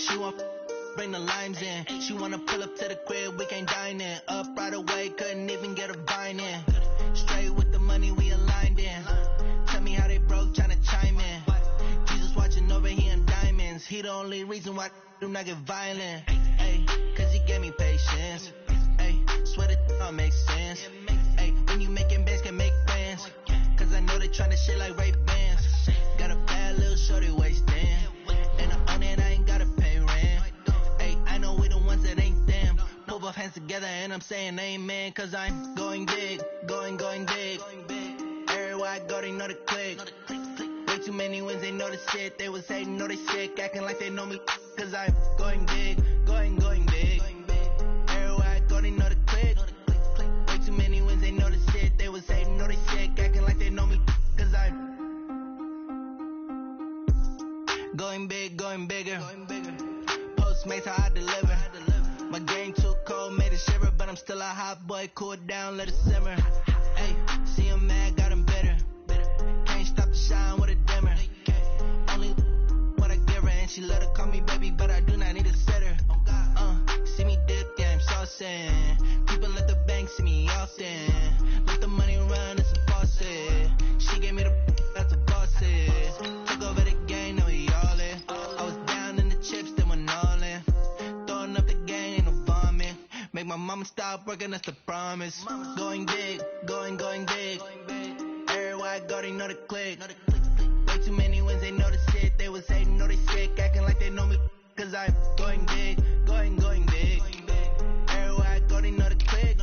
She want bring the limes in. She wanna pull up to the crib, we can't dine in. Up right away, couldn't even get a vine in. Straight with the money we aligned in. Tell me how they broke, tryna chime in. Jesus watching over, he in diamonds. He the only reason why I do not get violent. Ay, cause he gave me patience. Ay, swear that all makes sense. Ay, when you making bands, can make friends. Cause I know they tryna shit like Ray Bans. Got a bad little shorty wasting. And I own it, I ain't gotta pay rent. Ay, I know we the ones that ain't them. Put both hands together and I'm saying amen. Cause I'm going big, going big. Everywhere I go, they know the click. Way too many wins, they know the shit. They was hating, know they sick, acting like they know me. Cause I'm going big, going big. Everywhere I go, they know the click. Way too many wins, they know the shit. They was hating, know they sick, acting like they know me. Cause I'm going big, going bigger. Postmates, how I deliver. My game too cold, made it shiver. But I'm still a hot boy, cool it down, let it simmer. Hey, see him mad, got him bitter. Can't stop the shine with a dimmer. Only what I give her, and she let her call me baby, but I do not need a sitter. See me dip, yeah, I'm saucing. People at the bank see me often. Let the money run, it's a faucet. She gave me the that's a faucet. Took over the game, now we all in. I was down in the chips, then went all in. Throwing up the game, ain't no vomit. Make my mama stop working, that's the promise. Going big, going big. Everywhere I go, they know the click. Way too many wins, they know the shit. They was hating, know they sick, acting like they know me. Cause I'm going big, going big. Everywhere I go, they know the click.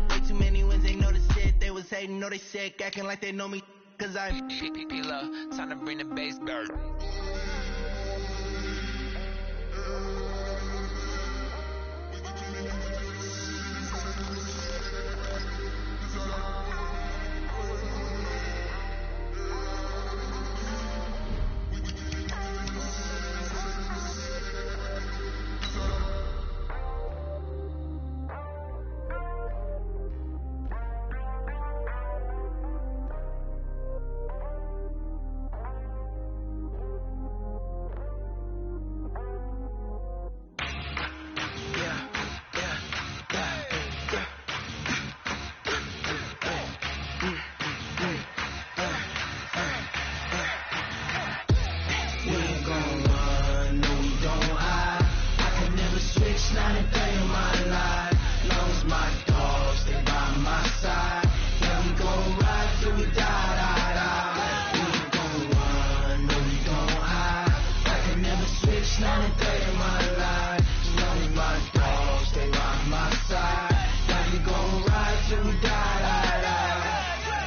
Way too many wins, they know the shit. They was hating, know they sick, acting like they know me. Cause I'm P-P-P-Love, time to bring the bass dirt.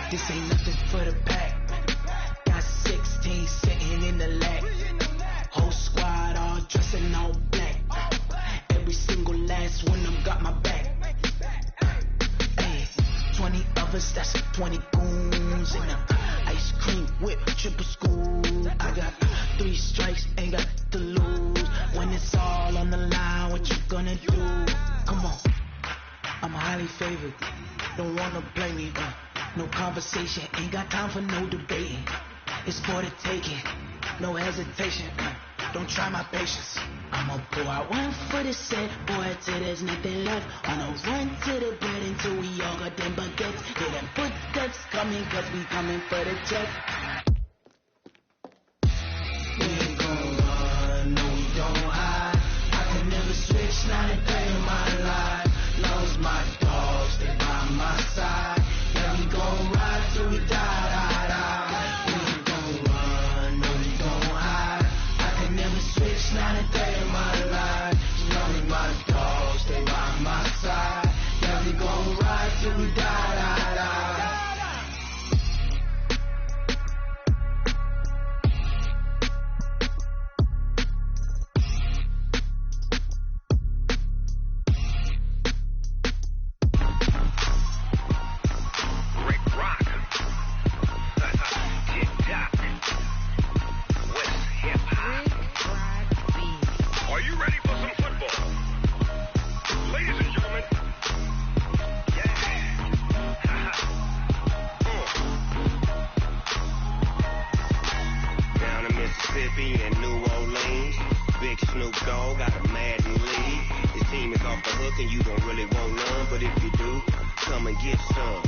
This ain't nothing for the pack. Got 16 sitting in the lag. Whole squad all dressing all black. Every single last one of them got my back. Hey, 20 of us, that's 20 goons in the ice cream whip, triple school. I got 3 strikes, ain't got to lose. When it's all on the line, what you gonna do? Come on, I'm highly favored. Don't wanna blame me, no conversation, ain't got time for no debating. It's for the taking, no hesitation. Don't try my patience. I'ma pour out one for the set, boy, till there's nothing left. On a run to the bread until we all got them baguettes. Hear them footsteps coming, cause we coming for the check. We ain't gon' run, no we don't hide. I can never switch, not a day in my life. Love's my dog, stay by my side. Yeah, we gon' ride till we die, die, die. We ain't gon' run, no we don't hide. I can never switch, not a day in my life. Love my dog, stay by my side. Yeah, we gon' ride till we die, die, die. Big Snoop Dogg got a Madden lead. His team is off the hook and you don't really want none, but if you do, come and get some.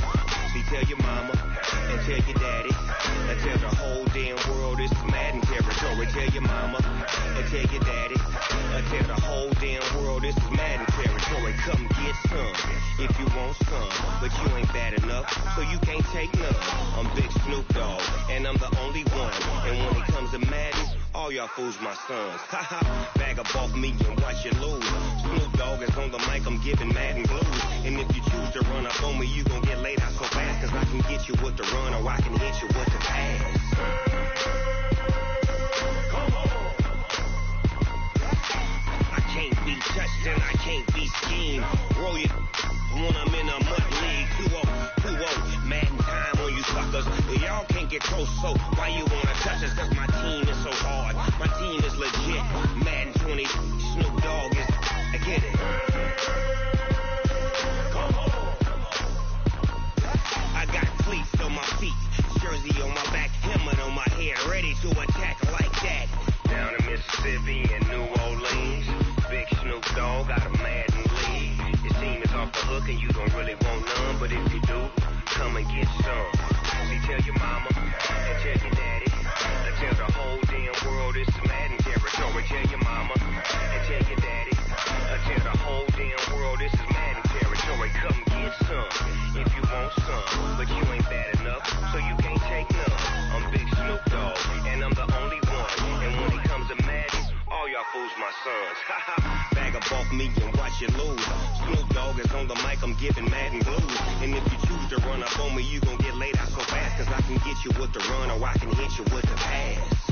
See, tell your mama and tell your daddy and tell the whole damn world this is Madden territory. Tell your mama and tell your daddy and tell the whole damn world this is Madden territory. Come get some if you want some, but you ain't bad enough, so you can't take none. I'm Big Snoop Dogg and I'm the only one, and when it comes to Madden, all y'all fools my sons. Haha, bag up off me and watch you lose. Snoop Dogg is on the mic, I'm giving Madden blues. And if you choose to run up on me, you gon' get laid out so fast, cause I can get you with the run or I can hit you with the pass. Come on. I can't be touched and I can't be schemed. Roll you when I'm in a mud league. 2-0, Madden time on you suckers. Y'all can't get close, so why you wanna touch us? Cause my team is so hard, my team is legit. Madden 20, Snoop Dogg is, I get it. Come on. I got cleats on my feet, jersey on my back, helmet on my head, ready to attack like that. Down in Mississippi and New Orleans, Big Snoop Dogg got a Madden lead. His team is off the hook and you don't really want none, but if you do, come and get some. See, tell your mama and tell your daddy and tell the whole damn world this is Madden territory. Tell your mama and tell your daddy and tell the whole damn world this is Madden territory. Come get some if you want some, but you ain't bad enough, so you can't take none. I'm Big Snoop Dogg and I'm the only one, and when it comes to Madden, all y'all fools my sons. Haha, bag up off me and watch you lose. Snoop Dogg is on the mic, I'm giving Madden blues. And if you choose to run up on me, you gon' get laid out so fast, cause I can get you with the run or I can hit you with the pass.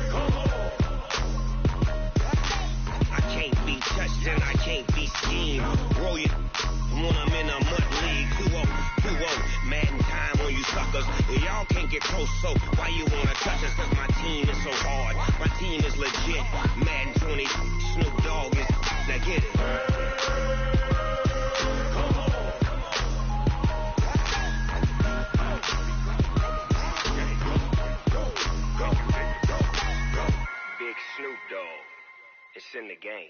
Come on. I can't be touched and I can't be schemed. Roll you when I'm in a mud league. 2-0, Madden time on you suckers. Y'all can't get close, so why you wanna touch us? Cause my team is so hard, my team is legit. Madden 20, Snoop Dogg is, now get it. Come on. Go. Big Snoop Dogg, it's in the game.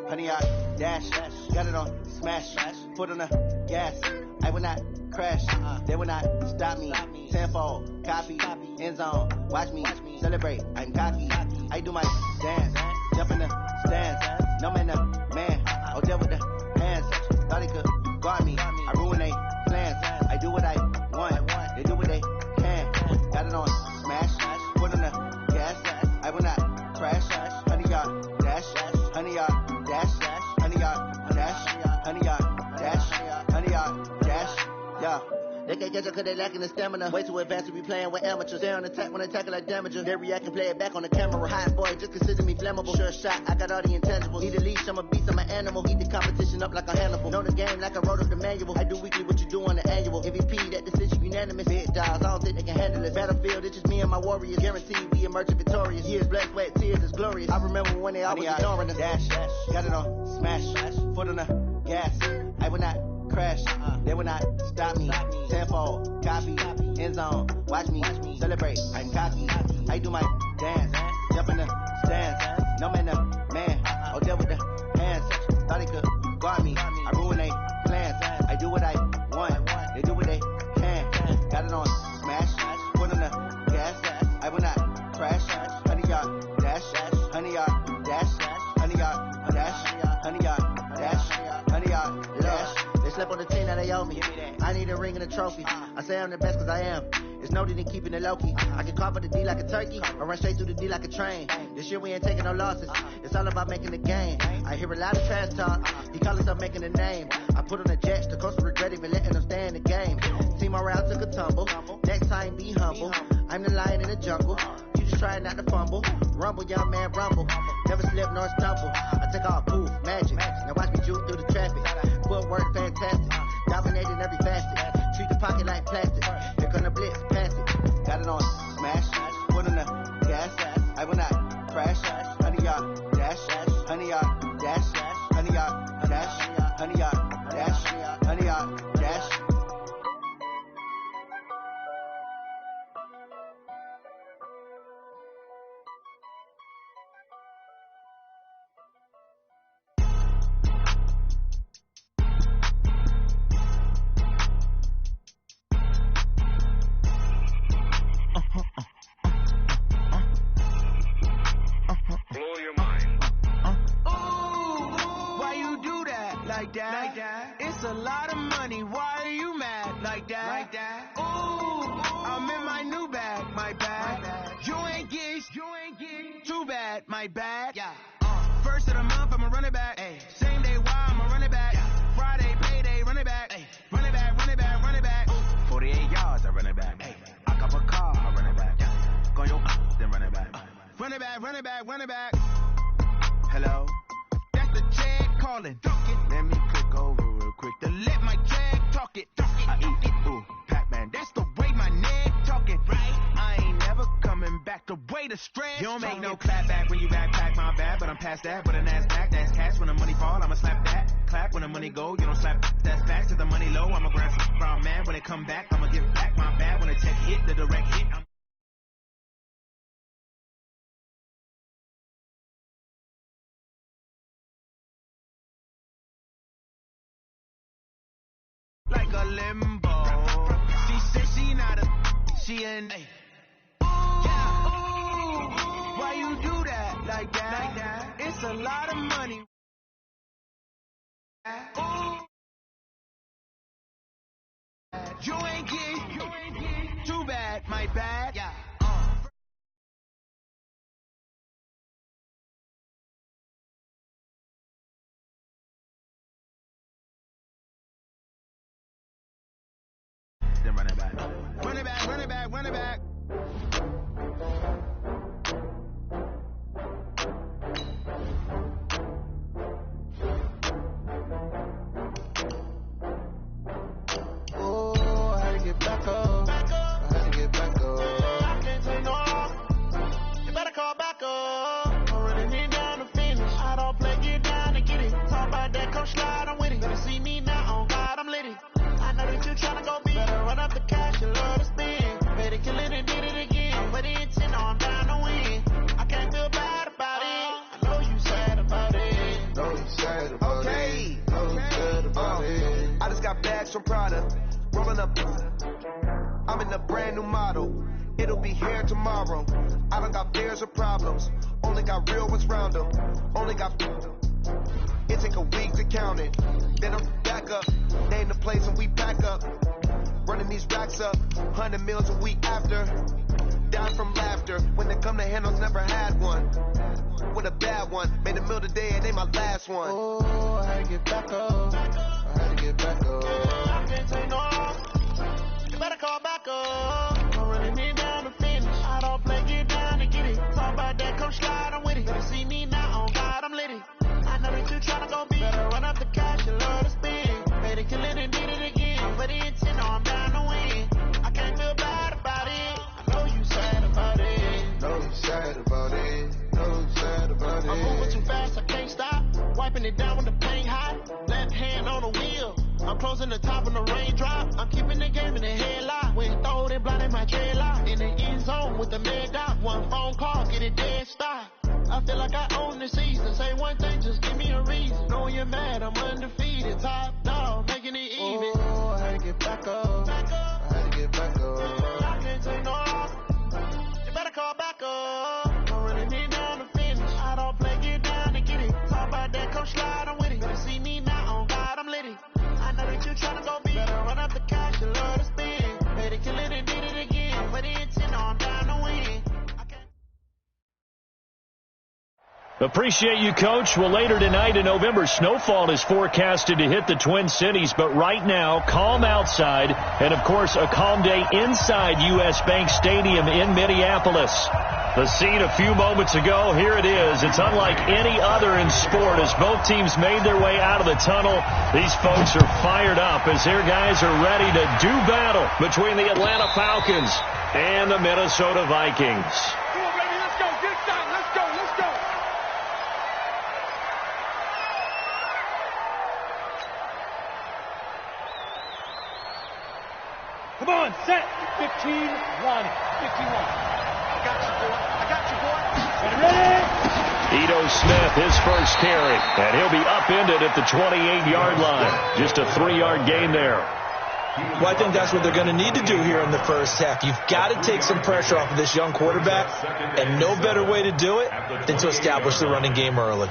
Honey, I dash, got it on smash, foot on the gas. I will not crash, they will not stop me. Tenfold, copy, end zone, watch me celebrate. I'm cocky, I do my dance, jump in the stands. No man, man, oh deal with the hands. Thought he could guard me, I ruin they plans. I do what I want, they do what they can. Got it on smash, foot on the gas. I will not crash, honey, y'all dash, honey, y'all dash, honey, y'all dash, honey, y'all dash, honey, y'all dash, yeah. They can't catch up cause they lacking the stamina. Way too advanced to be playing with amateurs. Stay on attack when attack like damager. They react and play it back on the camera. Hot boy, just consider me flammable. Sure shot, I got all the intangibles. Need a leash, I'm a beast, I'm an animal. Eat the competition up like a Hannibal. Know the game like I wrote up the manual. I do weekly what you do on the annual. MVP, that decision unanimous. Big dogs, I don't think they can handle it. Battlefield, it's just me and my warriors. Guaranteed we emerge victorious. Years, blood, sweat, tears, it's glorious. I remember when they always ignoring us. Dash, got it on smash, foot on the gas. I will not crash, they will not stop me. Tenfold, copy, end zone, watch me celebrate. I'm cocky, I do my dance, jump in the stands. No man, man, oh deal with the hands. Thought he could guard me, I ruin they plans. I do what I want, they do what they can. Got it on smash, foot on the gas. I will not crash, honey, y'all dash, honey, y'all dash, honey, y'all dash, honey, y'all dash, honey, y'all dash. Slept on the team that they owe me. I need a ring and a trophy. I say I'm the best cause I am. It's no need in keeping it low key. I can carve up the D like a turkey or run straight through the D like a train. This year we ain't taking no losses. It's all about making the game. I hear a lot of trash talk. He call himself making a name. I put on the jets. The coach will regret even letting them stay in the game. Team morale took a tumble. Next time be humble. I'm the lion in the jungle. You just try not to fumble. Rumble, young man, rumble. Never slip nor stumble. I take all poof, magic. Now watch me juke through the traffic. Footwork fantastic. Dominating every facet. Treat the pocket like plastic. Here come the blitz, pass it. Got it on smash. Foot on the gas. I will not like that. It's a lot of money. Why are you mad like that? Ooh, I'm in my new bag, my bag. You ain't get too bad, my bad. Yeah. First of the month, I'ma run it back. Ay. Same day, why I'ma run it back. Yeah. Friday, payday, run it back. Ay. Run it back, run it back, run it back. Ooh. 48 yards, I run it back. Ay. I cop a car, I run it back. Yeah. Go your then run it back. Run it back, run it back, run it back. Hello? That's the jag calling. Let me click over real quick to let my jag talk it. I eat it, ooh, Pac-Man. That's the way my neck talking, right? I ain't never coming back the way the stress. You don't make no clap back when you backpack my bad, but I'm past that. But an ass back, that's cash. When the money fall, I'ma slap that. Clap when the money go, you don't slap. That's facts to the money low. I'ma grab some brown man. When it come back, I'ma give back my bad. When the check hit, the direct hit, I'm like a limbo. She said she not a, she an A. Yeah. Ooh, why you do that like that? It's a lot of money. Ooh. You ain't get too bad, my bad. Yeah. Then run it back. Run it back, run it back, run it back. Oh, I had to get back up. I had to get back up. I can't take no off. You better call back up. I'm running in down the finish. I don't play, get down and get it. Talk about that, come slide, I'm with it. Better see me now, on God, I'm lit it. I know that you tryna go big. Better run up the cash, you love to spend. Better kill it and did it again. Put the intent on, I'm down to win. I can't feel bad about it. I know you sad about it. Know you sad about it. Know you sad about it. I just got bags from Prada. Rolling up. I'm in a brand new model. It'll be here tomorrow. I don't got fears or problems. Only got real ones round them. Only got. It take a week to count it. Then I'm back up. Name the place and we back up. Running these racks up. 100 meals a week after. Down from laughter. When they come to handles, never had one. With a bad one. Made a meal today and they my last one. Oh, I had to get back up. I had to get back up. I can't take no off. You better call back up. I'm running in down the finish. I don't play, get down and get it. Talk about that, come slide, I'm with it. Better see me now, on God, I'm lit it. I know that you tryna go big. Better run up the cash, you love to spend. Better kill it and did it again. Put the intent on, I'm down to win. I can't feel bad about it. I know you sad about it. Know you sad about it. Know you sad about it. I'm moving too fast, I can't stop. Wiping it down when the paint hot. Left hand on the wheel. I'm closing the top when the raindrop. I'm keeping the game in the headlock. When throw it, blinding my dreadlock. In the end zone with the mad dot. One phone call, get it dead stop. I feel like I own the season. Say one thing, just give me a reason. Knowing you're mad, I'm undefeated. Top dog, making it even. Oh, I had to get back up. I had to get back up. I can't take no off. You better call back up. I'm running in down the finish. I don't play, get down and get it. Talk about that, come slide, I'm with it. Better see me now, on God, I'm lit it. I know that you tryna go big. Better run up the cash, you love to spend. Better kill it and did it again. Put the intent on, I'm down to win. Appreciate you, Coach. Well, later tonight in November, snowfall is forecasted to hit the Twin Cities. But right now, calm outside. And, of course, a calm day inside U.S. Bank Stadium in Minneapolis. The scene a few moments ago, here it is. It's unlike any other in sport as both teams made their way out of the tunnel. These folks are fired up as their guys are ready to do battle between the Atlanta Falcons and the Minnesota Vikings. Come on, baby, let's go. Get started. Let's go. Let's go. Come on, set. 15-1. 15-1. I got you, boy. Ready? Ito Smith, his first carry, and he'll be upended at the 28-yard line. Just a 3-yard gain there. Well, I think that's what they're going to need to do here in the first half. You've got to take some pressure off of this young quarterback, and no better way to do it than to establish the running game early.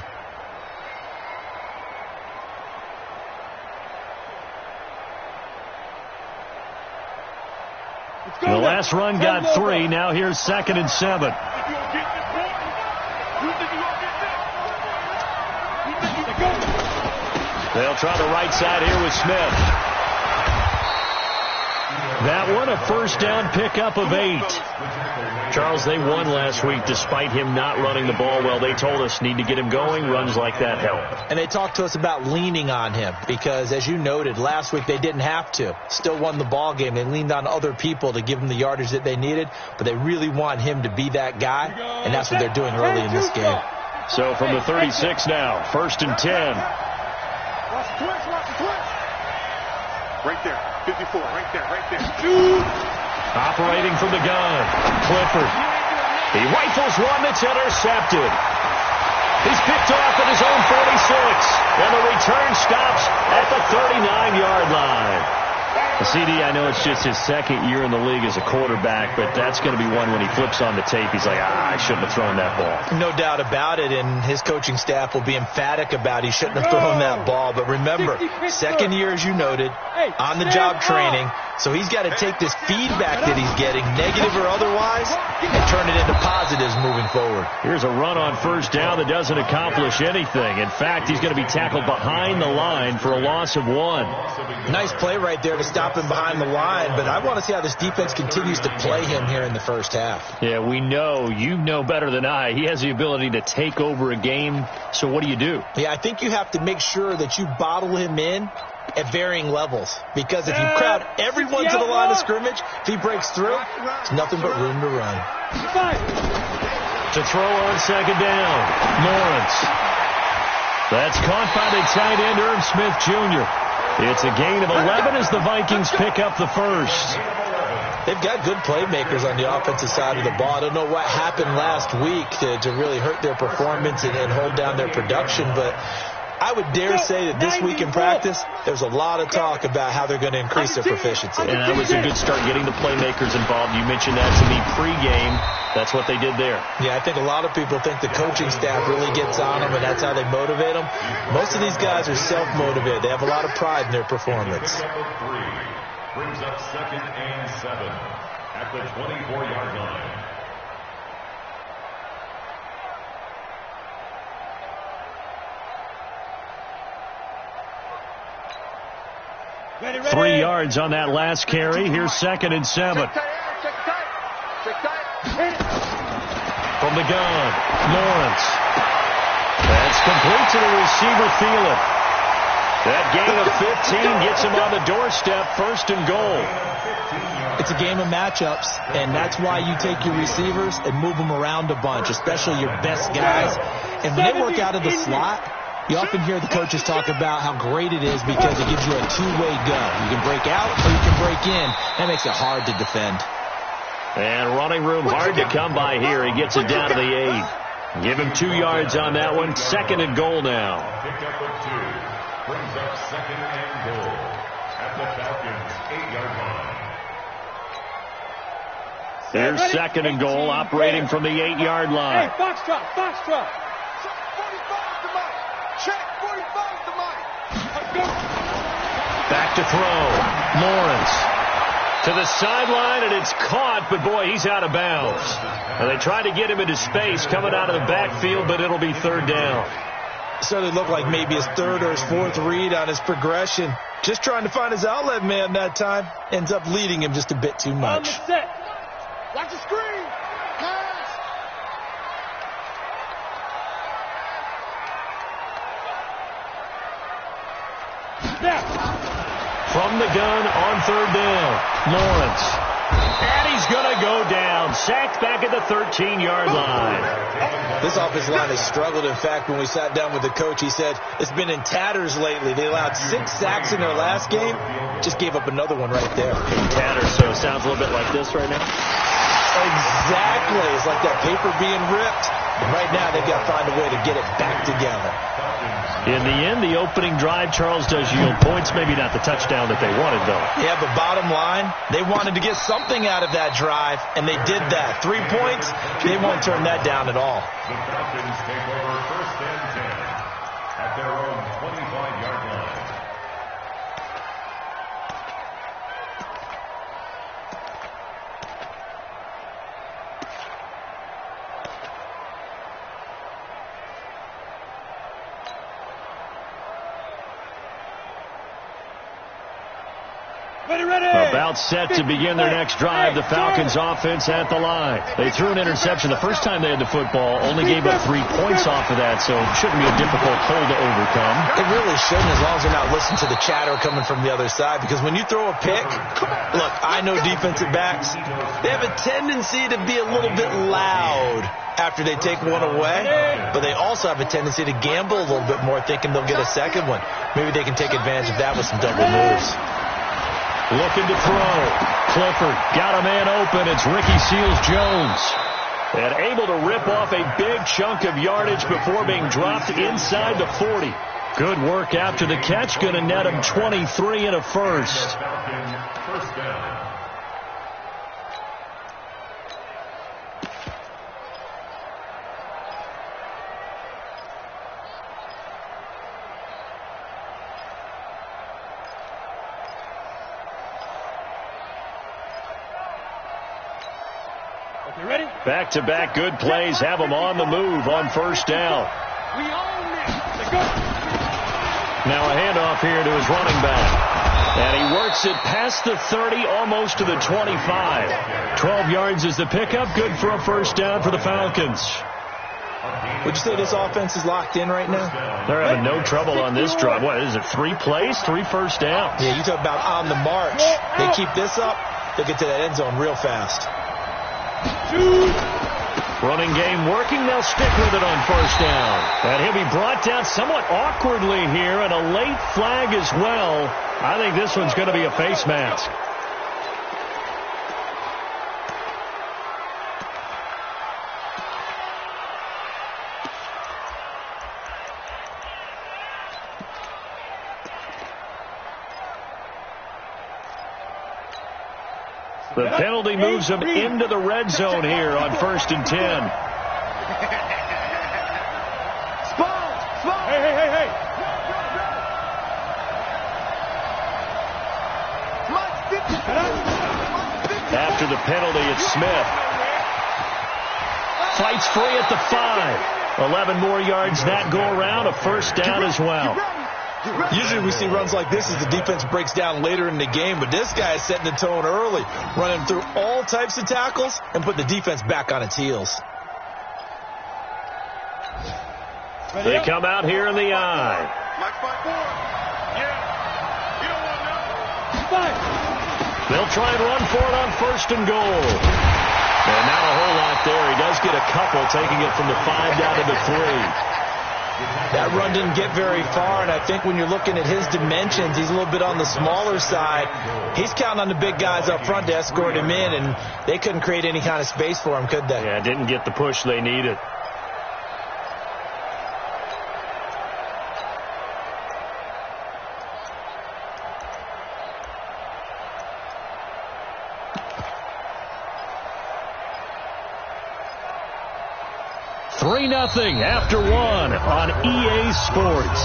Last run got 3. Now here's 2nd and 7. They'll try the right side here with Smith. That one a first down pickup of 8. Charles, they won last week despite him not running the ball well. They told us need to get him going. Runs like that help. And they talked to us about leaning on him because, as you noted, last week they didn't have to. Still won the ball game. They leaned on other people to give them the yardage that they needed, but they really want him to be that guy, and that's what they're doing early in this game. So from the 36 now, 1st and 10. Watch the twitch. Right there. 54. Right there. Operating from the gun. Clifford. He rifles one that's intercepted. He's picked off at his own 46. And the return stops at the 39-yard line. CD, I know it's just his 2nd year in the league as a quarterback, but that's going to be one when he flips on the tape. He's like, I shouldn't have thrown that ball. No doubt about it, and his coaching staff will be emphatic about he shouldn't have thrown that ball. But remember, 2nd year, as you noted, on-the-job training, so he's got to take this feedback that he's getting, negative or otherwise, and turn it into positives moving forward. Here's a run on 1st down that doesn't accomplish anything. In fact, he's going to be tackled behind the line for a loss of 1. Nice play right there to stop him behind the line, but I want to see how this defense continues to play him here in the first half. Yeah, we know. You know better than I. He has the ability to take over a game, so what do you do? Yeah, I think you have to make sure that you bottle him in at varying levels, because if you crowd everyone to the line of scrimmage, if he breaks through, it's nothing but room to run. To throw on 2nd down, Lawrence. That's caught by the tight end, Irv Smith Jr. It's a gain of 11 as the Vikings pick up the first. They've got good playmakers on the offensive side of the ball. I don't know what happened last week to really hurt their performance and hold down their production, but I would dare say that this week in practice, there's a lot of talk about how they're going to increase their proficiency. And that was a good start, getting the playmakers involved. You mentioned that to me pregame. That's what they did there. Yeah, I think a lot of people think the coaching staff really gets on them, and that's how they motivate them. Most of these guys are self-motivated. They have a lot of pride in their performance. Brings up 2nd and 7 at the 24-yard line. Ready. 3 yards on that last carry. Here's 2nd and 7. From the gun, Lawrence. That's complete to the receiver, Thielen. That gain of 15 gets him on the doorstep, 1st and goal. It's a game of matchups, and that's why you take your receivers and move them around a bunch, especially your best guys. And when they work out of the slot, you often hear the coaches talk about how great it is because it gives you a two-way go. You can break out or you can break in. That makes it hard to defend. And running room hard to come by here. He gets it down to the 8. Give him 2 yards on that one. 2nd and goal now. Pickup of 2 brings up 2nd and goal at the Falcons' 8-yard line. Here's 2nd and goal, operating from the 8-yard line. Hey, Foxtrot. Check 45 to Mike. Back to throw. Lawrence to the sideline, and it's caught, but boy, he's out of bounds. And they try to get him into space coming out of the backfield, but it'll be 3rd down. Certainly looked like maybe his 3rd or his 4th read on his progression. Just trying to find his outlet man that time. Ends up leading him just a bit too much. Set. Watch the screen. Pass. From the gun on 3rd down, Lawrence. And he's going to go down. Sacked back at the 13-yard line. This offensive line has struggled. In fact, when we sat down with the coach, he said it's been in tatters lately. They allowed 6 sacks in their last game. Just gave up another one right there. In tatters, so it sounds a little bit like this right now. Exactly. It's like that paper being ripped. And right now, they've got to find a way to get it back together. In the end, the opening drive, Charles, does yield points. Maybe not the touchdown that they wanted, though. Yeah, but bottom line, they wanted to get something out of that drive, and they did that. 3 points, they won't turn that down at all. The Falcons take over 1st and 10 at their own 25-yard line. About set to begin their next drive, the Falcons offense at the line. They threw an interception the first time they had the football, only gave up 3 points off of that, so it shouldn't be a difficult hole to overcome. It really shouldn't, as long as they're not listening to the chatter coming from the other side, because when you throw a pick, look, I know defensive backs, they have a tendency to be a little bit loud after they take one away, but they also have a tendency to gamble a little bit more, thinking they'll get a second one. Maybe they can take advantage of that with some double moves. Looking to throw. Clifford got a man open. It's Ricky Seals-Jones. And able to rip off a big chunk of yardage before being dropped inside the 40. Good work after the catch. Going to net him 23 and a first. First down. Back-to-back good plays have them on the move on first down. Now a handoff here to his running back. And he works it past the 30, almost to the 25. 12 yards is the pickup. Good for a first down for the Falcons. Would you say this offense is locked in right now? They're having no trouble on this drive. What is it, 3 plays, 3 first downs? Yeah, you talk about on the march. They keep this up, they'll get to that end zone real fast. Running game working. They'll stick with it on first down. And he'll be brought down somewhat awkwardly here, and a late flag as well. I think this one's going to be a face mask. The penalty moves him into the red zone here on 1st and 10. Hey. After the penalty, it's Smith. Fights free at the 5. 11 more yards that go around. A first down as well. Usually we see runs like this as the defense breaks down later in the game, but this guy is setting the tone early, running through all types of tackles and put the defense back on its heels. They come out here in the eye. They'll try and run for it on 1st and goal. And not a whole lot there. He does get a couple, taking it from the 5 down to the 3. That run didn't get very far, and I think when you're looking at his dimensions, he's a little bit on the smaller side. He's counting on the big guys up front to escort him in, and they couldn't create any kind of space for him, could they? Yeah, didn't get the push they needed. Nothing after 1 on EA Sports.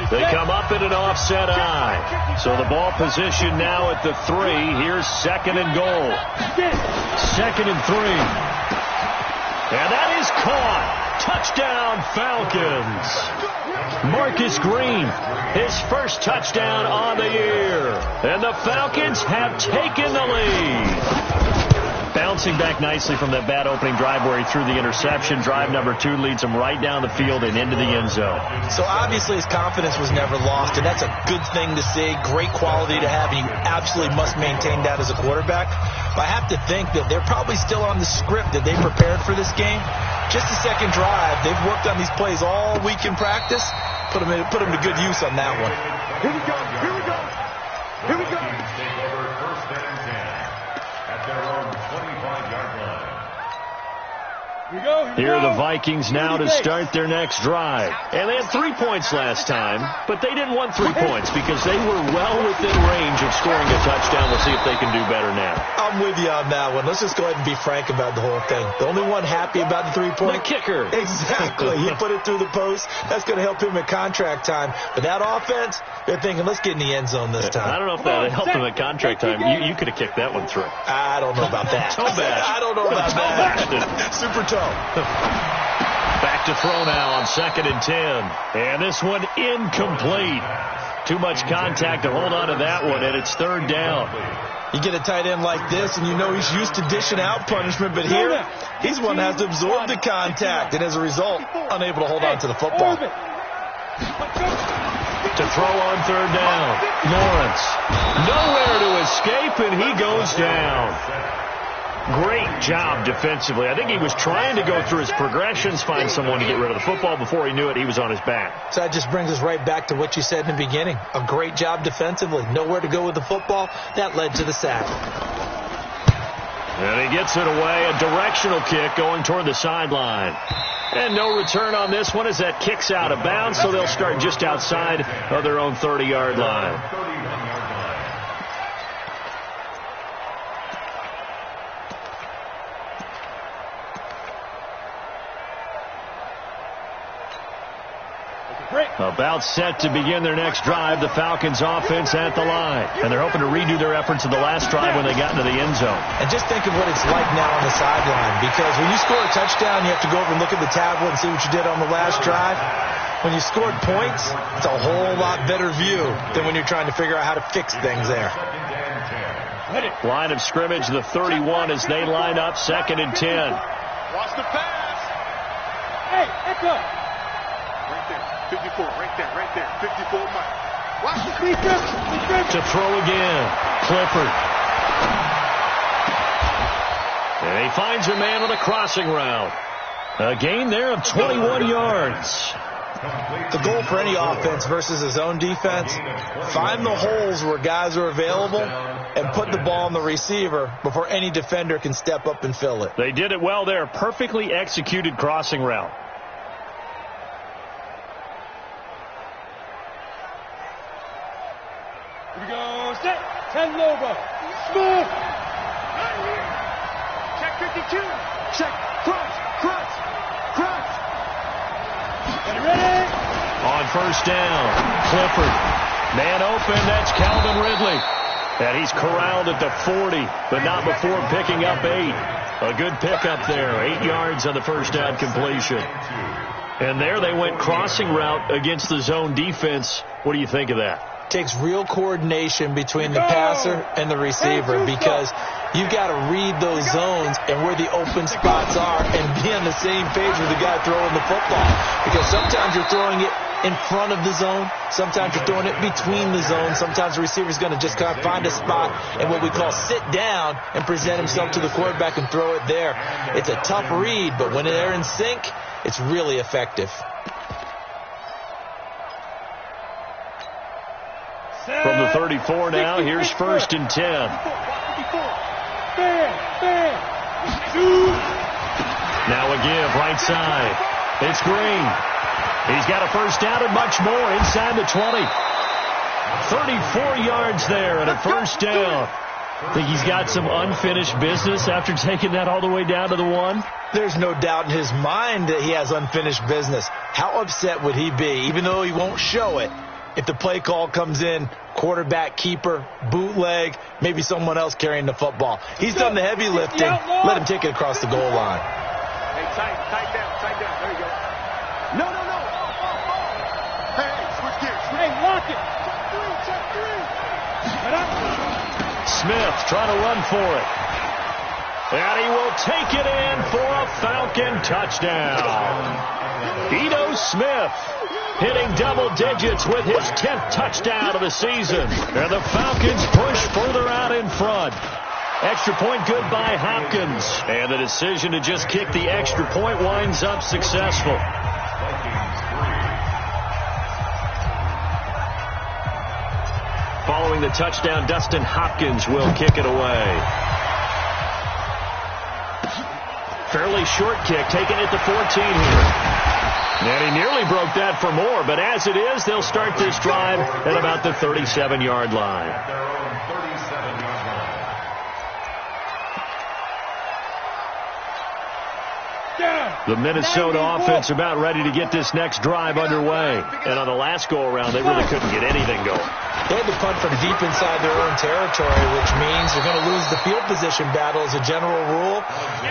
They come up in an offset eye. So the ball position now at the 3. Here's 2nd and goal. 2nd and 3. And that is caught. Touchdown Falcons. Marcus Green, his first touchdown on the year. And the Falcons have taken the lead. Bouncing back nicely from that bad opening drive where he threw the interception. Drive number 2 leads him right down the field and into the end zone. So obviously his confidence was never lost, and that's a good thing to see. Great quality to have, and you absolutely must maintain that as a quarterback. But I have to think that they're probably still on the script that they prepared for this game. Just the second drive. They've worked on these plays all week in practice. Put them to good use on that one. Here we go. Take over 1st and 10 at their own 25-yard line. Here are the Vikings now to start their next drive. And they had 3 points last time, but they didn't want 3 points because they were well within range of scoring a touchdown. We'll see if they can do better now. I'm with you on that one. Let's just go ahead and be frank about the whole thing. The only one happy about the 3-point. The kicker. Exactly. He put it through the post. That's going to help him at contract time. But that offense, they're thinking, let's get in the end zone this time. I don't know if that helped him at contract time. You could have kicked that one through. I don't know about that. Toe bash. I don't know about that. Super toe. Back to throw now on 2nd and 10. And this one incomplete. Too much contact to hold on to that one, and it's 3rd down. You get a tight end like this, and you know he's used to dishing out punishment, but here, he's one that has to absorb the contact, and as a result, unable to hold on to the football. To throw on 3rd down. Lawrence. Nowhere to escape, and he goes down. Great job defensively. I think he was trying to go through his progressions, find someone to get rid of the football. Before he knew it, he was on his back. So that just brings us right back to what you said in the beginning. A great job defensively. Nowhere to go with the football. That led to the sack. And he gets it away. A directional kick going toward the sideline. And no return on this one as that kicks out of bounds, so they'll start just outside of their own 30-yard line. About set to begin their next drive, the Falcons offense at the line. And they're hoping to redo their efforts of the last drive when they got into the end zone. And just think of what it's like now on the sideline, because when you score a touchdown, you have to go over and look at the tablet and see what you did on the last drive. When you scored points, it's a whole lot better view than when you're trying to figure out how to fix things there. Line of scrimmage, the 31 as they line up, 2nd and 10. Watch the pass. Hey, echo. Right there. 54, right there, 54 Mike. Watch the defense. To throw again, Clifford. And he finds a man on a crossing route. A gain there of 21 yards. The goal for any offense versus his own defense, find the holes where guys are available and put the ball on the receiver before any defender can step up and fill it. They did it well there. Perfectly executed crossing route. Here we go. Set. 10 logo. Smooth. Check 52. Check. Crunch. Get ready. On 1st down, Clifford. Man open, that's Calvin Ridley. And he's corralled at the 40, but not before picking up 8. A good pickup there. 8 yards on the 1st down completion. And there they went crossing route against the zone defense. What do you think of that? Takes real coordination between the passer and the receiver, because you've got to read those zones and where the open spots are and be on the same page with the guy throwing the football. Because sometimes you're throwing it in front of the zone, sometimes you're throwing it between the zones, sometimes the receiver's going to just kind of find a spot and what we call sit down and present himself to the quarterback and throw it there. It's a tough read, but when they're in sync, it's really effective. From the 34 now, here's 1st and 10. Now a give, right side. It's Green. He's got a 1st down and much more inside the 20. 34 yards there and a 1st down. Think he's got some unfinished business after taking that all the way down to the 1? There's no doubt in his mind that he has unfinished business. How upset would he be, even though he won't show it, if the play call comes in, quarterback, keeper, bootleg, maybe someone else carrying the football? He's done the heavy lifting. Let him take it across the goal line. Hey, tight down. There you go. No. Hey, switch gears. Hey, lock it. Check three. Smith trying to run for it. And he will take it in for a Falcon touchdown. Ito Smith hitting double digits with his 10th touchdown of the season. And the Falcons push further out in front. Extra point good by Hopkins. And the decision to just kick the extra point winds up successful. Following the touchdown, Dustin Hopkins will kick it away. Fairly short kick, taken at the 14 here. And he nearly broke that for more, but as it is, they'll start this drive at about the 37-yard line. The Minnesota offense about ready to get this next drive underway. And on the last go-around, they really couldn't get anything going. They had to punt from deep inside their own territory, which means they're going to lose the field position battle as a general rule.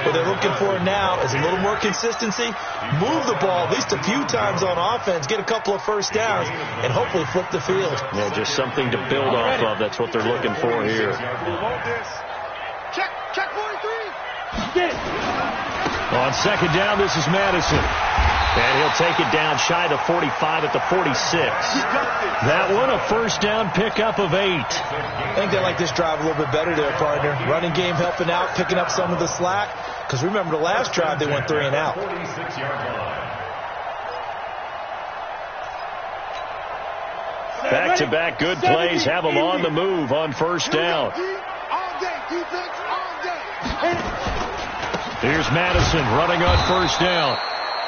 What they're looking for now is a little more consistency, move the ball at least a few times on offense, get a couple of first downs, and hopefully flip the field. Yeah, just something to build off of. That's what they're looking for here. Check 43. On second down, this is Madison. And he'll take it down shy of the 45 at the 46. That one, a first down pickup of 8. I think they like this drive a little bit better there, partner. Running game helping out, picking up some of the slack. Because remember the last drive, they went 3 and out. Back-to-back good plays have them on the move on first down. Here's Madison running on first down.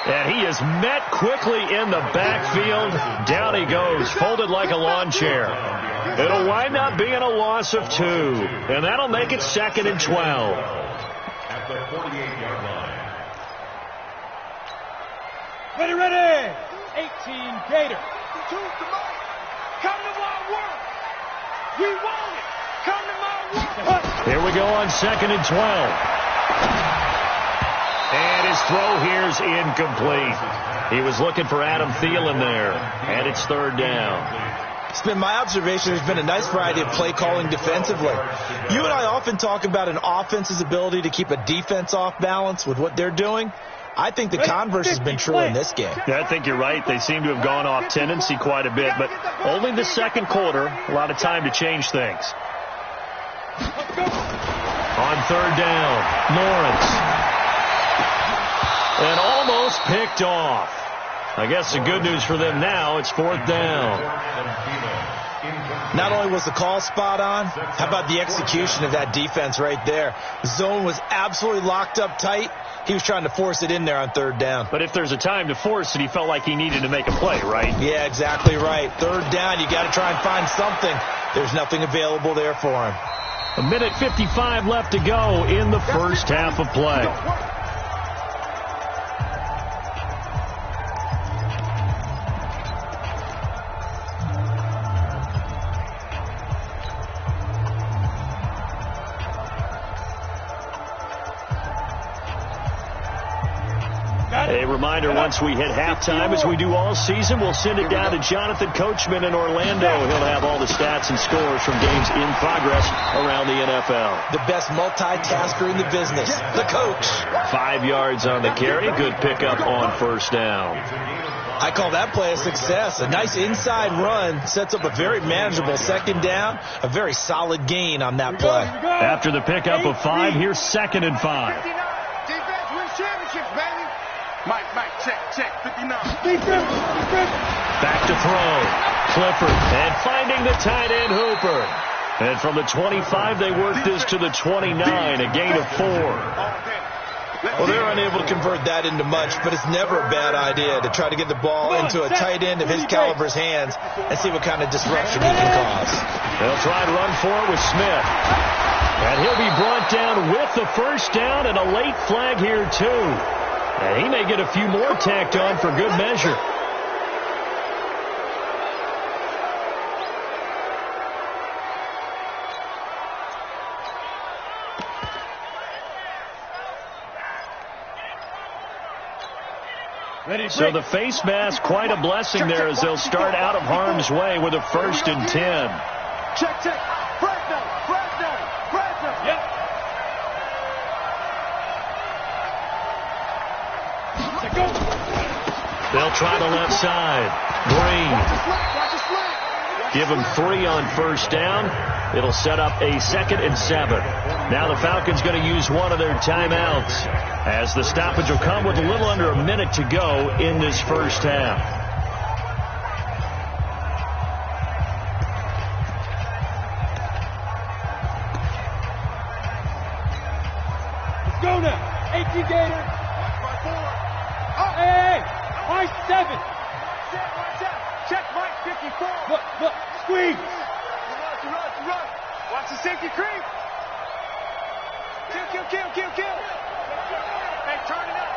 And he is met quickly in the backfield. Down he goes, folded like a lawn chair. It'll wind up being a loss of 2. And that'll make it 2nd and 12. At the 48-yard line. Ready. 18 Gator. Come to my work. We want it. Come to my work. Here we go on 2nd and 12. And his throw here's incomplete. He was looking for Adam Thielen there. And it's 3rd down. It's been my observation there's been a nice variety of play calling defensively. You and I often talk about an offense's ability to keep a defense off balance with what they're doing. I think the converse has been true in this game. Yeah, I think you're right. They seem to have gone off tendency quite a bit, but only the second quarter, a lot of time to change things. On 3rd down, Lawrence. And almost picked off. I guess the good news for them now, it's 4th down. Not only was the call spot on, how about the execution of that defense right there? The zone was absolutely locked up tight. He was trying to force it in there on 3rd down. But if there's a time to force it, he felt like he needed to make a play, right? Yeah, exactly right. 3rd down, you got to try and find something. There's nothing available there for him. 1:55 left to go in the first half of play. A reminder, once we hit halftime, as we do all season, we'll send it down to Jonathan Coachman in Orlando. He'll have all the stats and scores from games in progress around the NFL. The best multitasker in the business, the coach. 5 yards on the carry. Good pickup on first down. I call that play a success. A nice inside run sets up a very manageable 2nd down. A very solid gain on that play. After the pickup of 5, here's 2nd and 5. Defense wins championships, baby. Mike, check, 59. Back to throw. Clifford, and finding the tight end Hooper. And from the 25, they work this to the 29, a gain of 4. Well, they're unable to convert that into much, but it's never a bad idea to try to get the ball into a tight end of his caliber's hands and see what kind of disruption he can cause. They'll try and run for it with Smith. And he'll be brought down with the first down and a late flag here, too. And he may get a few more tacked on for good measure. So the face mask, quite a blessing there as they'll start out of harm's way with a 1st and 10. Check. Fresno. Yep. They'll try the left side. Green. Give him 3 on first down. It'll set up a 2nd and 7. Now the Falcons going to use one of their timeouts, as the stoppage will come with a little under a minute to go in this first half. Let's go now. 18 Gator. Hey, Mike 7. Check Mike 54. Look, squeeze. Run. Watch the safety creep. Kill. Hey, turn it up.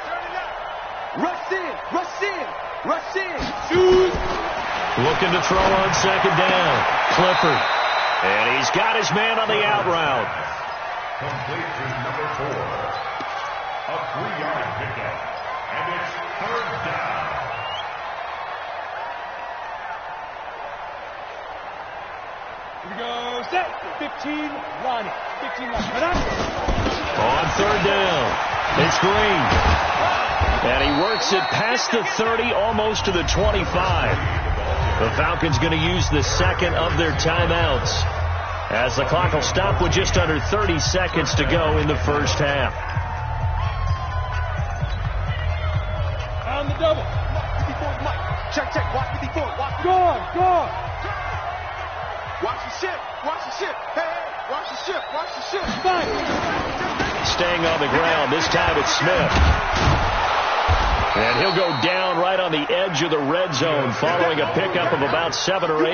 Rush in. Rush in. Rush in. Shoot. Looking to throw on second down. Clifford. And he's got his man on the out route. Complete to number 4. A 3-yard pickup. And it's third down. Here we go. Set. 15 line. 15 line. On third down, it's Green. And he works it past the 30, almost to the 25. The Falcons going to use the second of their timeouts, as the clock will stop with just under 30 seconds to go in the first half. On the double. 54, Mike. Check. Watch 54. Watch. Go on. Watch the ship. Hey, watch the ship. Fine. Staying on the ground, this time it's Smith. And he'll go down right on the edge of the red zone following a pickup of about 7 or 8.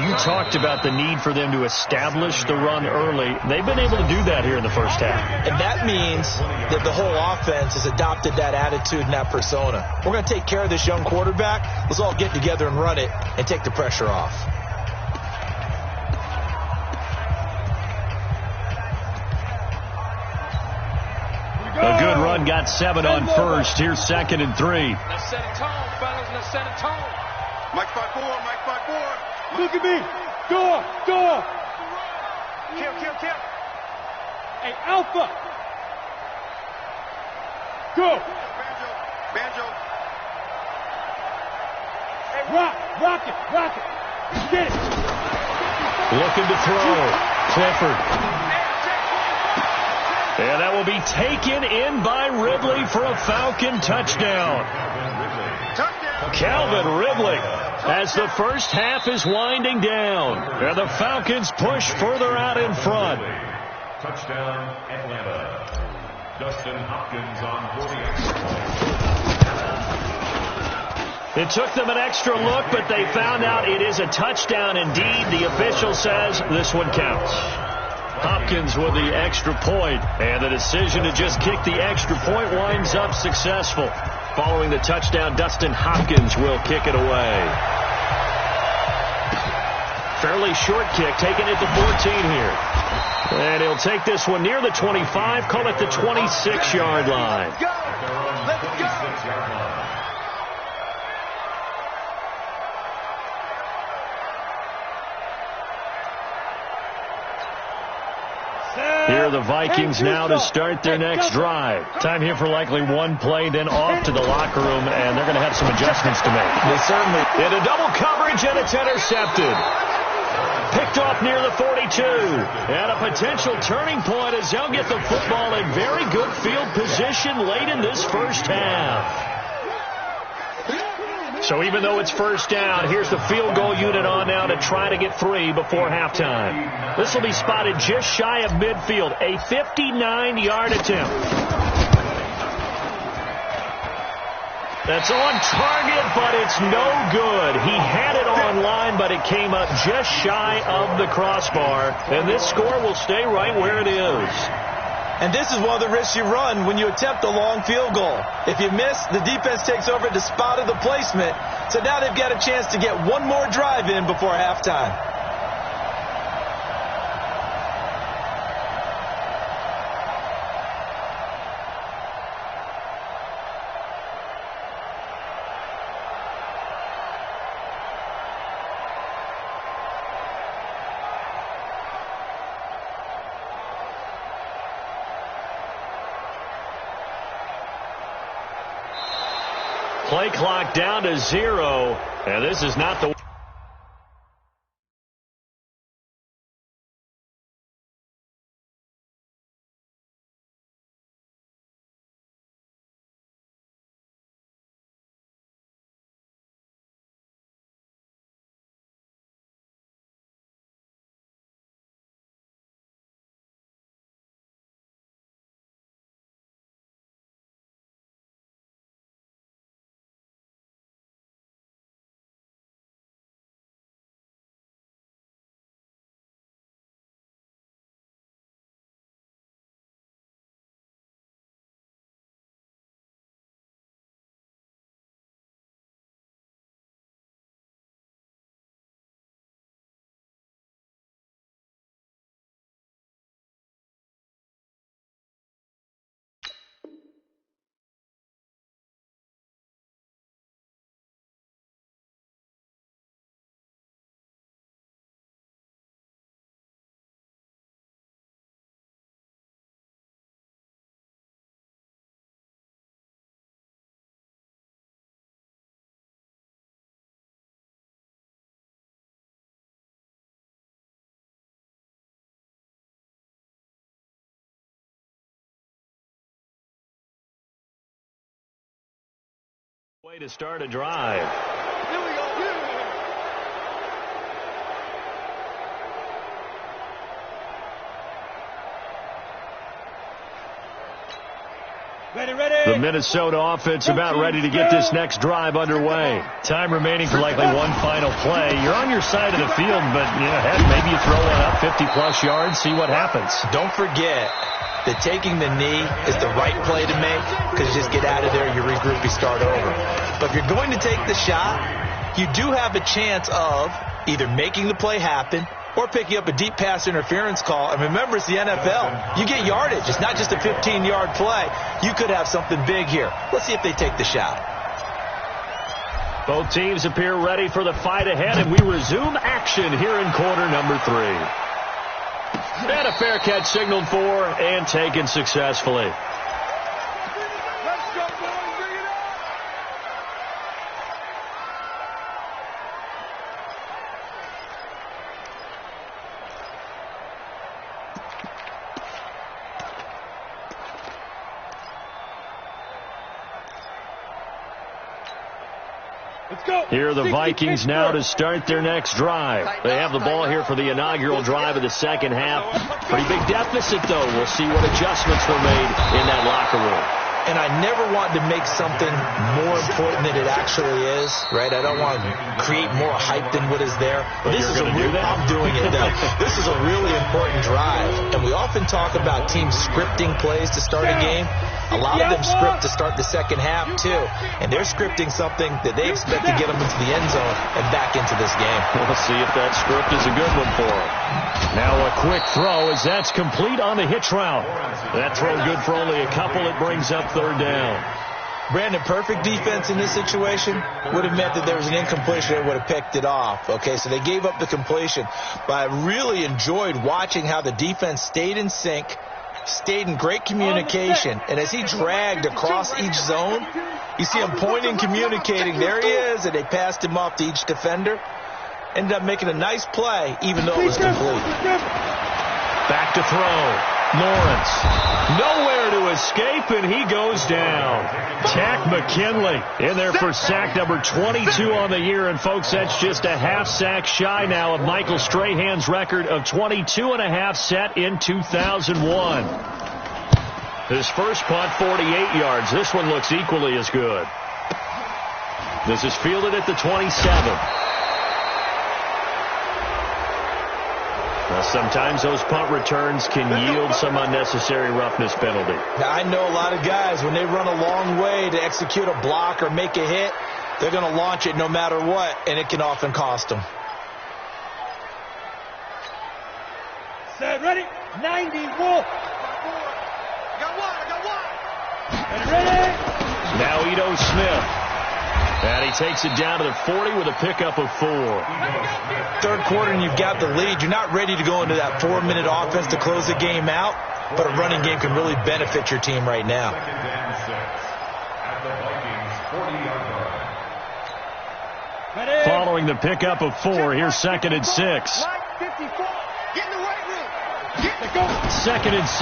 You talked about the need for them to establish the run early. They've been able to do that here in the first half. And that means that the whole offense has adopted that attitude and that persona. We're going to take care of this young quarterback. Let's all get together and run it and take the pressure off. A good run, got 7 on first. Here's 2nd and 3. Let's set a tone, fellas. Let's set a tone. Mike 5-4. Look at me. Go. Kill. Hey, Alpha. Go. Banjo. Hey, rock it. Get it. Looking to throw. Clifford. And that will be taken in by Ridley for a Falcon touchdown. Calvin Ridley, as the first half is winding down. And the Falcons push further out in front. Touchdown, Atlanta. Dustin Hopkins on 40. It took them an extra look, but they found out it is a touchdown indeed. The official says this one counts. Hopkins with the extra point, and the decision to just kick the extra point winds up successful. Following the touchdown, Dustin Hopkins will kick it away. Fairly short kick, taken at the 14 here. And he'll take this one near the 25, call it the 26-yard line. Let's go. Here are the Vikings now to start their next drive. Time here for likely one play, then off to the locker room, and they're going to have some adjustments to make. They certainly. In a double coverage, and it's intercepted. Picked off near the 42. And a potential turning point as they'll get the football in very good field position late in this first half. So even though it's first down, here's the field goal unit on now to try to get 3 before halftime. This will be spotted just shy of midfield, a 59-yard attempt. That's on target, but it's no good. He had it on line, but it came up just shy of the crossbar, and this score will stay right where it is. And this is one of the risks you run when you attempt a long field goal. If you miss, the defense takes over at the spot of the placement. So now they've got a chance to get one more drive in before halftime. Play clock down to 0, and this is not the Way to start a drive. Here we go. The Minnesota offense about ready to get this next drive underway. Time remaining for likely one final play. You're on your side of the field, but heck, maybe you throw one up 50-plus yards, see what happens. Don't forget that taking the knee is the right play to make, because you just get out of there, you regroup, you start over. But if you're going to take the shot, you do have a chance of either making the play happen or picking up a deep pass interference call. And remember, it's the NFL. You get yardage. It's not just a 15-yard play. You could have something big here. Let's see if they take the shot. Both teams appear ready for the fight ahead, and we resume action here in quarter number 3. And a fair catch signaled for and taken successfully. Let's go, boys. Bring it up. Let's go. Here are the Vikings now to start their next drive. They have the ball here for the inaugural drive of the second half. Pretty big deficit, though. We'll see what adjustments were made in that locker room. And I never want to make something more important than it actually is, right? I don't want to create more hype than what is there. But this is a real, I'm doing it, though. This is a really important drive. And we often talk about teams scripting plays to start a game. A lot of them script to start the second half, too. And they're scripting something that they expect to get them into the end zone and back into this game. We'll see if that script is a good one for them. Now a quick throw as that's complete on the hitch route. That throw good for only a couple. It brings up third down. Brandon, perfect defense in this situation would have meant that there was an incompletion and would have picked it off. Okay, so they gave up the completion. But I really enjoyed watching how the defense stayed in sync, stayed in great communication, and as he dragged across each zone, you see him pointing, communicating, there he is, and they passed him off to each defender. Ended up making a nice play, even though it was complete. Back to throw. Lawrence, nowhere to escape, and he goes down. Tack McKinley in there for sack number 22 on the year, and folks, that's just a half sack shy now of Michael Strahan's record of 22.5 set in 2001. His first punt, 48 yards. This one looks equally as good. This is fielded at the 27. Now, sometimes those punt returns can yield some unnecessary roughness penalty. Now, I know a lot of guys, when they run a long way to execute a block or make a hit, they're going to launch it no matter what, and it can often cost them. Set, ready, 90, wolf. Got one. Ready. Now Ito Smith. And he takes it down to the 40 with a pickup of 4. Third quarter and you've got the lead. You're not ready to go into that 4-minute offense to close the game out, but a running game can really benefit your team right now. Following the pickup of 4, here's 2nd and 6. Second and 6.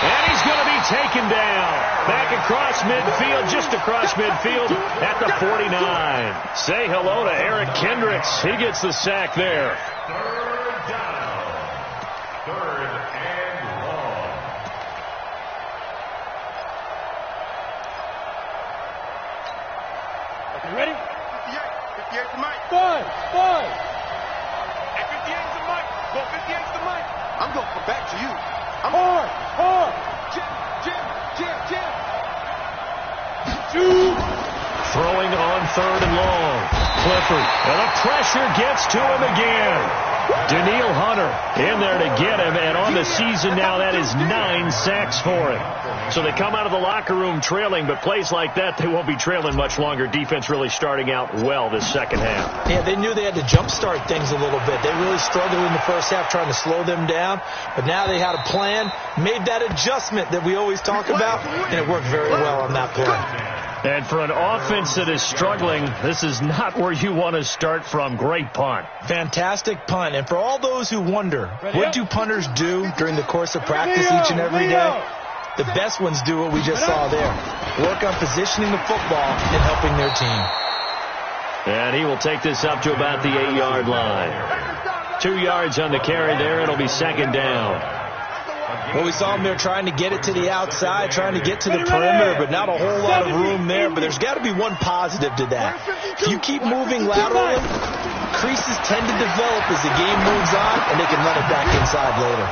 And he's going to be taken down. Back across midfield, just across midfield at the 49. Say hello to Eric Kendricks. He gets the sack there. Third down. 3rd and long. Okay, ready? 58 to Mike. 5. Hey, 58's the Mike. Go 58's the Mike. I'm going to come back to you. I'm hard. Jim. 2. Throwing on 3rd and long. Clifford. And the pressure gets to him again. Daniil Hunter in there to get him. And on the season now, that is 9 sacks for him. So they come out of the locker room trailing, but plays like that, they won't be trailing much longer. Defense really starting out well this second half. Yeah, they knew they had to jumpstart things a little bit. They really struggled in the first half trying to slow them down, but now they had a plan, made that adjustment that we always talk about, and it worked very well on that play. And for an offense that is struggling, this is not where you want to start from. Great punt. Fantastic punt. And for all those who wonder, what do punters do during the course of practice each and every day? The best ones do what we just saw there. Work on positioning the football and helping their team. And he will take this up to about the 8-yard line. 2 yards on the carry there. It'll be second down. Well, we saw him there trying to get it to the outside, trying to get to the perimeter, but not a whole lot of room there. But there's got to be one positive to that. If you keep moving laterally, creases tend to develop as the game moves on, and they can run it back inside later.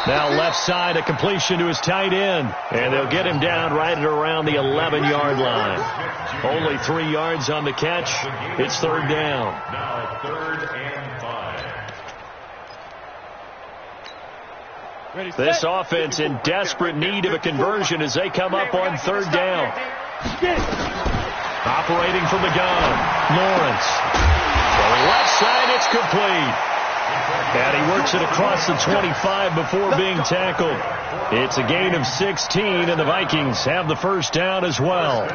Now left side, a completion to his tight end. And they'll get him down right at around the 11-yard line. Only 3 yards on the catch. It's third down. Now 3rd and 5. This offense in desperate need of a conversion as they come up on third down. Operating from the gun, Lawrence. The left side, it's complete. And he works it across the 25 before being tackled. It's a gain of 16, and the Vikings have the first down as well.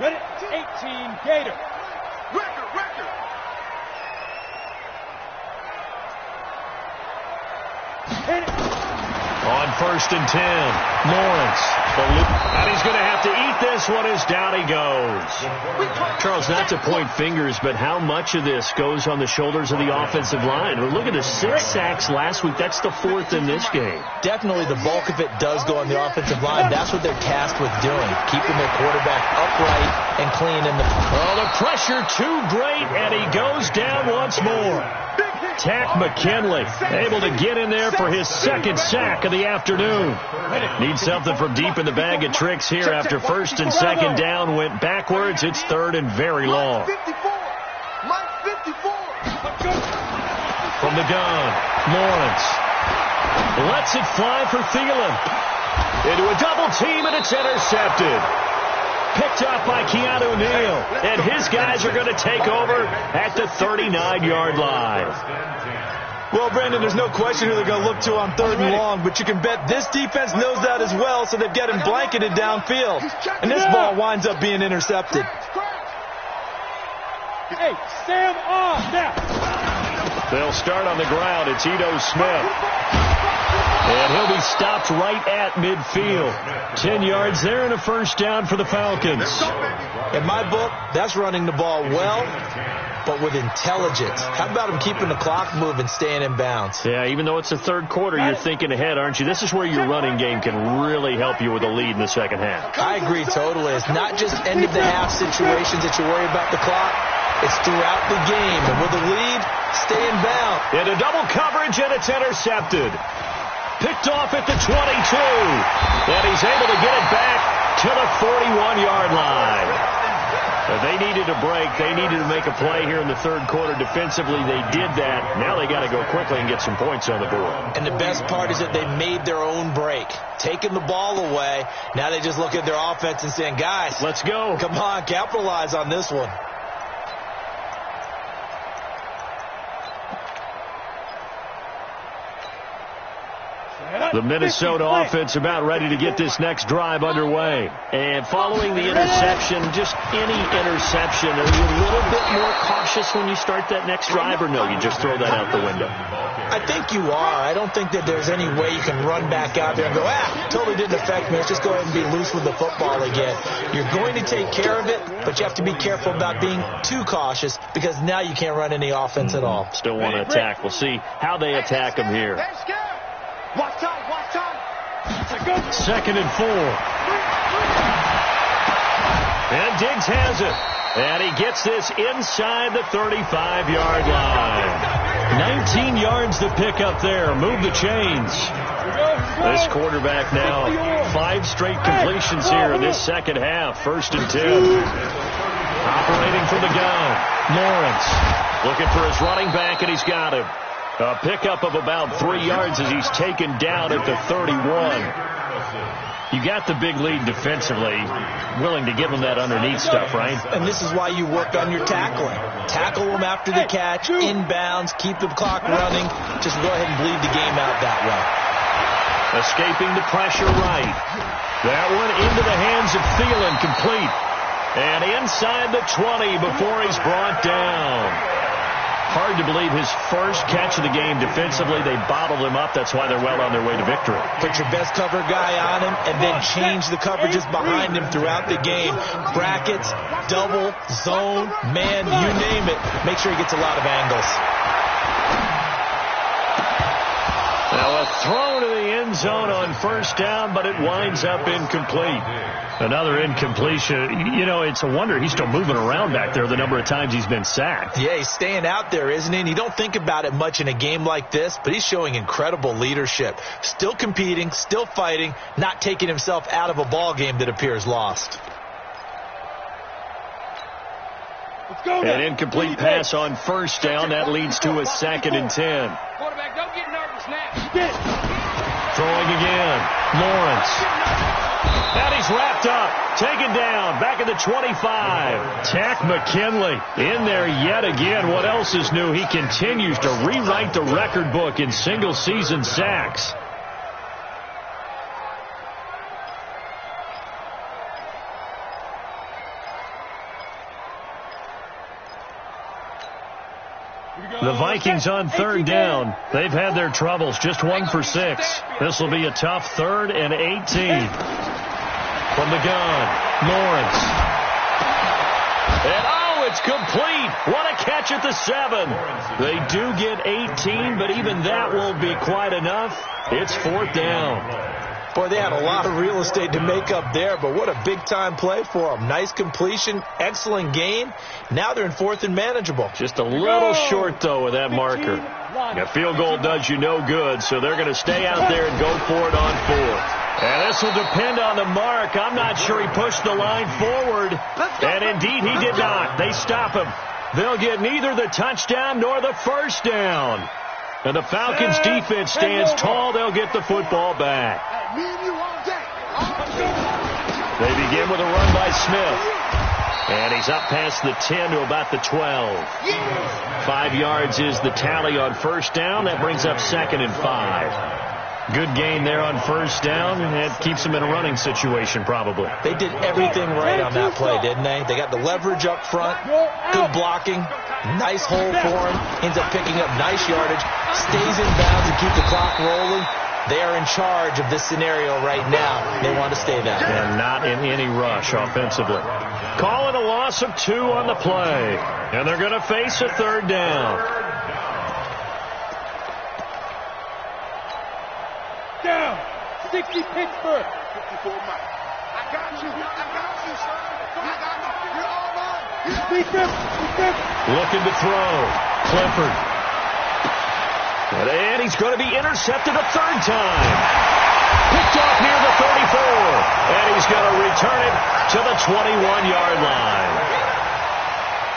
Ready? 18, Gator. Record. Hit it. On 1st and 10, Lawrence. And he's going to have to eat this one as down he goes. Charles, not to point fingers, but how much of this goes on the shoulders of the offensive line? Look at the 6 sacks last week. That's the 4th in this game. Definitely the bulk of it does go on the offensive line. That's what they're tasked with doing, keeping their quarterback upright and clean in the... Oh, the pressure too great, and he goes down once more. Tack McKinley able to get in there for his 2nd sack of the afternoon. Needs something from deep in the bag of tricks here after 1st and 2nd down went backwards. It's 3rd and very long. From the gun, Lawrence lets it fly for Thielen. Into a double team, and it's intercepted. Picked up by Keanu Neal, and his guys are going to take over at the 39-yard line. Well, Brandon, there's no question who they're going to look to on 3rd and long, but you can bet this defense knows that as well, so they've got him blanketed downfield. And this ball winds up being intercepted. Hey, Sam on now. They'll start on the ground. It's Ito Smith. And he'll be stopped right at midfield. 10 yards there and a first down for the Falcons. In my book, that's running the ball well, but with intelligence. How about him keeping the clock moving, staying in bounds? Yeah, even though it's the 3rd quarter, you're thinking ahead, aren't you? This is where your running game can really help you with a lead in the 2nd half. I agree totally. It's not just end-of-the-half situations that you worry about the clock. It's throughout the game. And with a lead, stay in bounds. Into double coverage, and it's intercepted. Picked off at the 22. And he's able to get it back to the 41-yard line. They needed a break. They needed to make a play here in the 3rd quarter. Defensively, they did that. Now they got to go quickly and get some points on the board. And the best part is that they made their own break. Taking the ball away. Now they just look at their offense and saying, guys, let's go. Come on, capitalize on this one. The Minnesota offense about ready to get this next drive underway. And following the interception, just any interception, are you a little bit more cautious when you start that next drive, or no, you just throw that out the window? I think you are. I don't think that there's any way you can run back out there and go, totally didn't affect me. Let's just go ahead and be loose with the football again. You're going to take care of it, but you have to be careful about being too cautious because now you can't run any offense at all. Still want to attack. We'll see how they attack them here. Watch time. 2nd and 4. And Diggs has it. And he gets this inside the 35-yard line. 19 yards to pick up there. Move the chains. This quarterback now 5 straight completions here in this 2nd half. 1st and 10. Operating from the gun. Lawrence looking for his running back, and he's got him. A pickup of about 3 yards as he's taken down at the 31. You got the big lead defensively, willing to give him that underneath stuff, right? And this is why you work on your tackling. Tackle them after the catch, inbounds, keep the clock running. Just go ahead and bleed the game out that way. Escaping the pressure right. That one into the hands of Thielen, complete. And inside the 20 before he's brought down. Hard to believe his first catch of the game defensively. They bottled him up. That's why they're well on their way to victory. Put your best cover guy on him and then change the coverages behind him throughout the game. Brackets, double, zone, man, you name it. Make sure he gets a lot of angles. Now a throw to the end zone on first down, but it winds up incomplete. Another incompletion. You know, it's a wonder he's still moving around back there the number of times he's been sacked. Yeah, he's staying out there, isn't he? And you don't think about it much in a game like this, but he's showing incredible leadership. Still competing, still fighting, not taking himself out of a ball game that appears lost. An incomplete pass on first down. That leads to a 2nd and 10. Quarterback, don't get nervous now. Throwing again. Lawrence. And he's wrapped up. Taken down. Back at the 25. Tack McKinley in there yet again. What else is new? He continues to rewrite the record book in single-season sacks. The Vikings on 3rd down. They've had their troubles. Just 1 for 6. This will be a tough 3rd and 18. From the gun, Lawrence. And it's complete. What a catch at the 7. They do get 18, but even that won't be quite enough. It's 4th down. Boy, they had a lot of real estate to make up there, but what a big-time play for them. Nice completion, excellent game. Now they're in 4th and manageable. Just a little short, though, with that marker. A field goal does you no good, so they're going to stay out there and go for it on 4th. And this will depend on the mark. I'm not sure he pushed the line forward. And indeed, he did not. They stop him. They'll get neither the touchdown nor the first down. And the Falcons' defense stands tall. They'll get the football back. They begin with a run by Smith. And he's up past the 10 to about the 12. 5 yards is the tally on first down. That brings up 2nd and 5. Good gain there on first down, and it keeps them in a running situation probably. They did everything right on that play, didn't they? They got the leverage up front, good blocking, nice hole for him, ends up picking up nice yardage, stays in bounds and keep the clock rolling. They are in charge of this scenario right now. They want to stay that way. And not in any rush offensively. Calling a loss of 2 on the play, and they're going to face a 3rd down. Down. 60 Pittsburgh. 54 Mike. I got you. I got you, son. I got you. You're all mine. Beat them. Looking to throw. Clifford. And he's going to be intercepted a 3rd time. Picked off near the 34. And he's going to return it to the 21-yard line.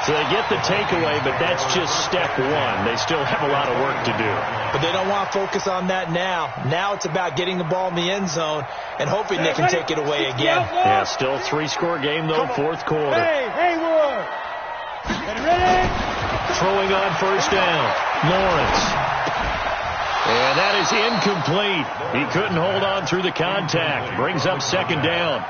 So they get the takeaway, but that's just step 1. They still have a lot of work to do. But they don't want to focus on that now. Now it's about getting the ball in the end zone and hoping they can take it away again. Yeah, still a 3-score game, though, 4th quarter. Hey, Hayward. Get ready. Throwing on first down. Lawrence. And that is incomplete. He couldn't hold on through the contact. Brings up 2nd down.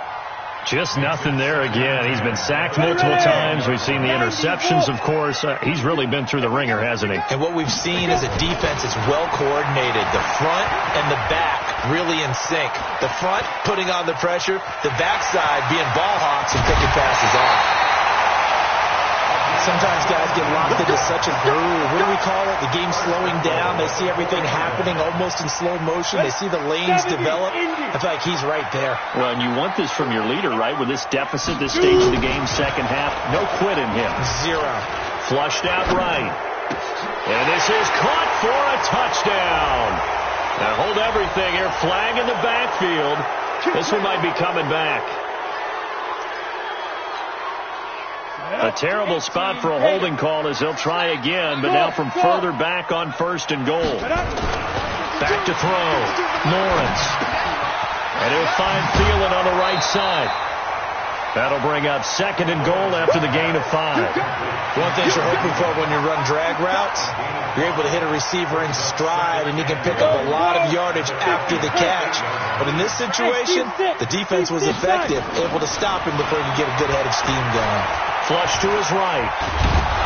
Just nothing there again. He's been sacked multiple times. We've seen the interceptions, of course. He's really been through the ringer, hasn't he? And what we've seen is a defense that's well coordinated. The front and the back really in sync. The front putting on the pressure. The backside being ball hawks and picking passes off. Sometimes guys get locked into such a groove. What do we call it? The game slowing down. They see everything happening almost in slow motion. They see the lanes develop. I feel like he's right there. Well, and you want this from your leader, right? With this deficit, this stage of the game, second half, no quit in him. 0. Flushed out right. And this is caught for a touchdown. Now hold everything here. Flag in the backfield. This one might be coming back. A terrible spot for a holding call as they'll try again, but now from further back on 1st and goal. Back to throw. Lawrence. And he'll find Thielen on the right side. That'll bring up 2nd and goal after the gain of 5. One thing you're hoping for when you run drag routes, you're able to hit a receiver in stride, and he can pick up a lot of yardage after the catch. But in this situation, the defense was effective, able to stop him before he could get a good head of steam going. Flush to his right.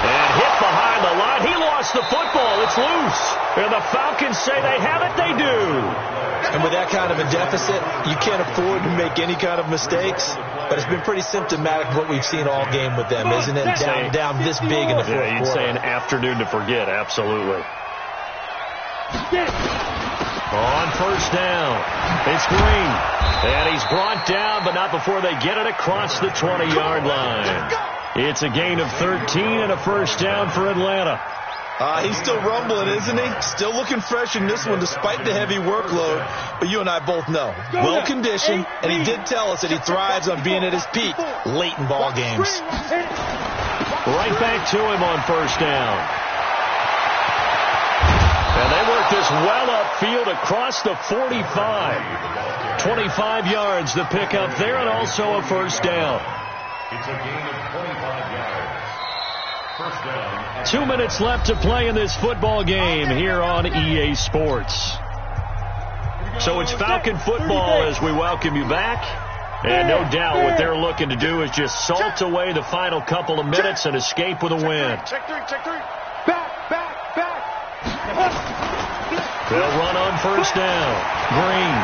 And hit behind the line. He lost the football. It's loose. And the Falcons say they have it. They do. And with that kind of a deficit, you can't afford to make any kind of mistakes. But it's been pretty symptomatic of what we've seen all game with them, isn't it? Down this big in the fourth quarter. You'd say an afternoon to forget. Absolutely. On first down, it's Green. And he's brought down, but not before they get it across the 20-yard line. It's a gain of 13 and a first down for Atlanta. He's still rumbling, isn't he? Still looking fresh in this one despite the heavy workload. But you and I both know, well-conditioned, and he did tell us that he thrives on being at his peak late in ball games. Right back to him on first down. And they work this well upfield across the 45. 25 yards to pick up there, and also a first down. It's a gain of 25 yards. First down. 2 minutes left to play in this football game here on EA Sports. So it's Falcon football as we welcome you back. And no doubt what they're looking to do is just salt away the final couple of minutes and escape with a win. Check three. Back. They'll run on first down. Green.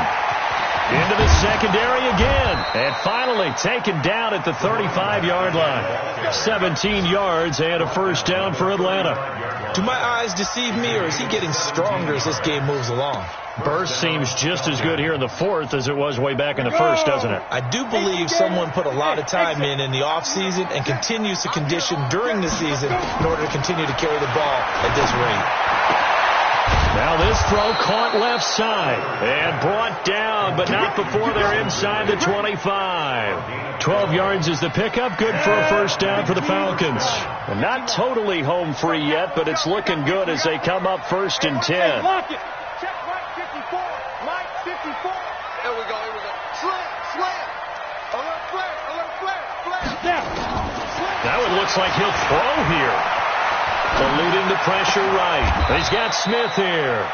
Into the secondary again. And finally taken down at the 35-yard line. 17 yards and a first down for Atlanta. Do my eyes deceive me, or is he getting stronger as this game moves along? Burst seems just as good here in the fourth as it was way back in the first, doesn't it? I do believe someone put a lot of time in the offseason and continues to condition during the season in order to continue to carry the ball at this rate. Now this throw caught left side and brought down, but not before they're inside the 25. 12 yards is the pickup. Good for a first down for the Falcons. And not totally home free yet, but it's looking good as they come up 1st and 10. Check Mike 54. Mike 54. Here we go. Slam. Alert flare. That one looks like he'll throw here. Eluding the pressure right. He's got Smith here.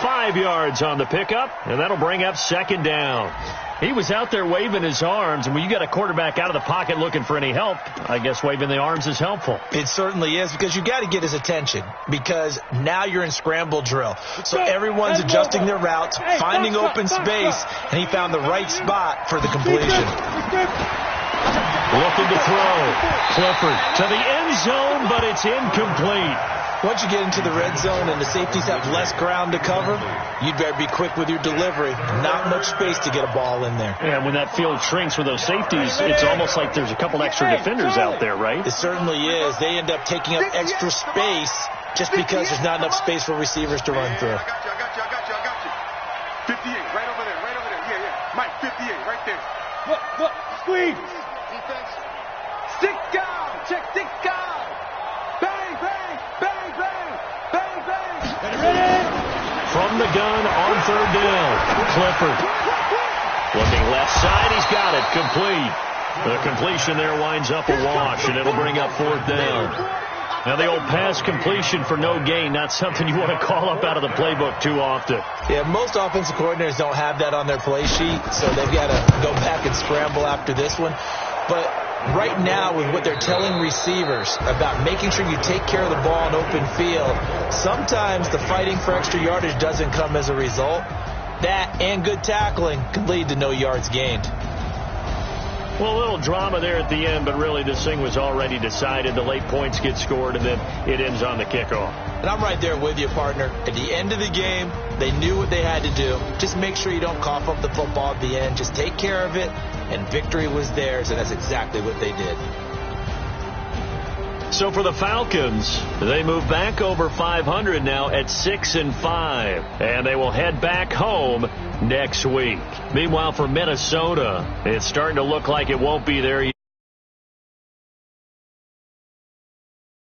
5 yards on the pickup, and that'll bring up 2nd down. He was out there waving his arms, and when you got a quarterback out of the pocket looking for any help, I guess waving the arms is helpful. It certainly is, because you got to get his attention, because now you're in scramble drill. So everyone's adjusting their routes, finding open space, and he found the right spot for the completion. Looking to throw. Clifford to the end zone, but it's incomplete. Once you get into the red zone and the safeties have less ground to cover, you'd better be quick with your delivery. Not much space to get a ball in there. Yeah, when that field shrinks with those safeties, it's almost like there's a couple extra defenders out there, right? It certainly is. They end up taking up extra space just because there's not enough space for receivers to run through. I got you. 58, right over there. Yeah. Mike, 58, right there. Look, squeeze. Defense. Stick down. Check stick down. Bang. Ready? From the gun on 3rd down. Clifford. Looking left side. He's got it. Complete. The completion there winds up a wash, and it'll bring up 4th down. Now, the old pass completion for no gain, not something you want to call up out of the playbook too often. Yeah, most offensive coordinators don't have that on their play sheet, so they've got to go back and scramble after this one. But right now, with what they're telling receivers about making sure you take care of the ball in open field, sometimes the fighting for extra yardage doesn't come as a result. That and good tackling can lead to no yards gained. Well, a little drama there at the end, but really this thing was already decided. The late points get scored, and then it ends on the kickoff. And I'm right there with you, partner. At the end of the game, they knew what they had to do. Just make sure you don't cough up the football at the end. Just take care of it, and victory was theirs, and that's exactly what they did. So for the Falcons, they move back over 500 now at 6-5, and they will head back home next week. Meanwhile, for Minnesota, it's starting to look like it won't be there